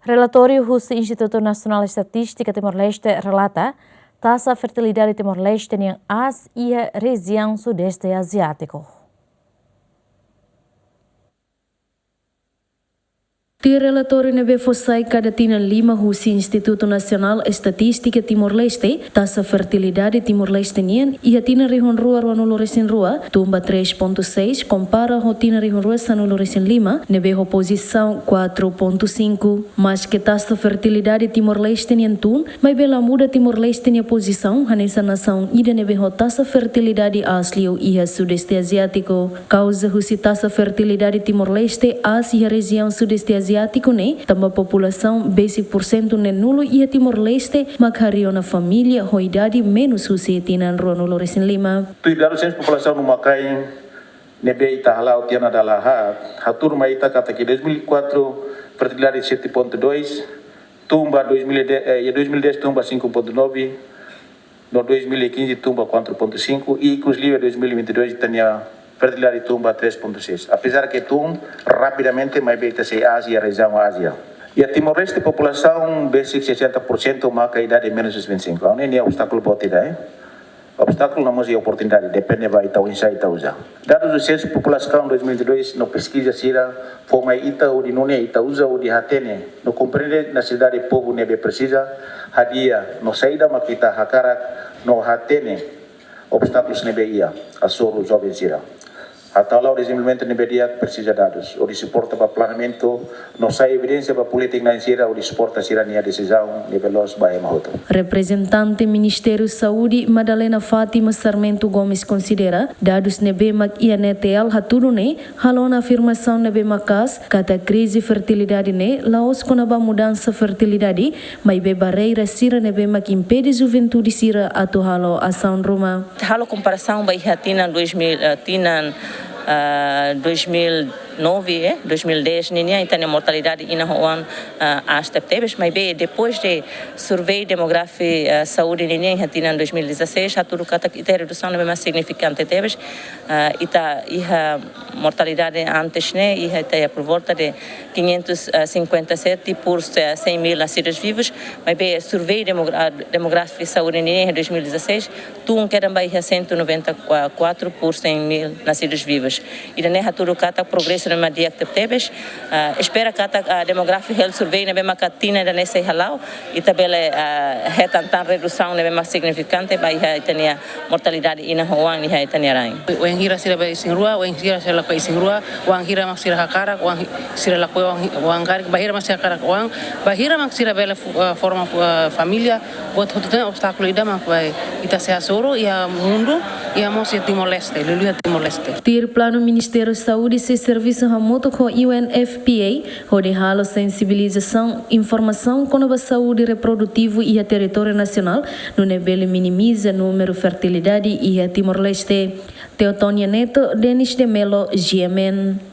Relatório do Instituto Nacional de Estatística Timor-Leste relata taxa fertilidade Timor-Leste em Ásia e a região sudeste asiático. O relatório nebe fossai cada tina lima do Instituto Nacional Estatística Timor-Leste, taxa fertilidade Timor-Leste nien e a tina rihon rua no resin rua, tumba 3.6 compara a tina rihon rua no resin lima, nebe a posição 4.5, mas que taxa fertilidade Timor-Leste nien tun, mas bela muda Timor-Leste nia posição, nessa nação ida nebe a taxa fertilidade Ásia e a sudeste asiático, causa a taxa fertilidade Timor-Leste Ásia e a região sudeste asiático também população 20% nulo e a Timor-Leste macario na família com idade menos sucetina no nulo resin lima. Tuidaro sens população no Macai nebe ita halau tiana dalaha hatur maita kata que 2004 fertilidade 7.2 tumba 2010 tumba 5.9 no 2015 tumba 4.5 e inclusive 2022 tinha fertilidade tumba 3.6. Apesar que rapidamente mais bem se Ásia, região Ásia. E a Timor-Leste população basic 60% uma idade menos de 25. Não é obstáculo para ter, obstáculo não é oportunidade, depende vai estar insight usa. Dados do censo população 2022 no pesquisa sira forma ita o de nune ita usa o de hatene no compreende na cidade povo nebe precisa hadia no saída makita hakara no hatene obstáculos nebe ia a soro jovem sira. Até lá o desenvolvimento imediato precisa dados. O de suporte para planeamento, não sai evidência para política na insira, o de suporte a cidadania decisão de veloz vai mahoto. Representante Ministério Saúde Madalena Fátima Sarmento Gomes considera dados nebemak e a NETL haturune halona afirmação nebemakas kata crise fertilidade ne laos konaba mudança fertilidade mai be barreira sira nebemak impede juventude sira atu halo ação ruma. Halo comparação vai hatina 2009, 2010, ninguém tem mortalidade ina hoan astep tebes, mas bem depois de survey demográfico saúde ninguém hatina 2016, a tudo kata ita redução é mais significante tebes, ita iha mortalidade antes né, iha ita por volta de 557 por 100 mil nascidos vivos, mas bem survey demográfico saúde ninguém em 2016, tu quer também 194 por 100 mil nascidos vivos. E daí a tudo kata progresso na dia que tebes, espera kata demográfico health survey na bem macatina da nesse halau e tabela retantan redução na bem mais significante vai tenia mortalidade ina hoang ni tenia rain. O engira sira vai singrua, o engira sira vai singrua, o engira mak sira hakara, o sira la o engar bahira mak sira hakara, o bahira mak sira bela forma família, buat hututnya obstáculo ida mak vai ita se asoro ia mundo ia mos Timor-Leste, lulu Timor-Leste. Plano Ministério Saúde e Serviço Remoto com UNFPA, onde halo sensibilização, informação com a saúde reprodutiva e a território nacional, no nível minimiza número fertilidade e a Timor-Leste. Teotônia Neto, Denis de Melo, GMN.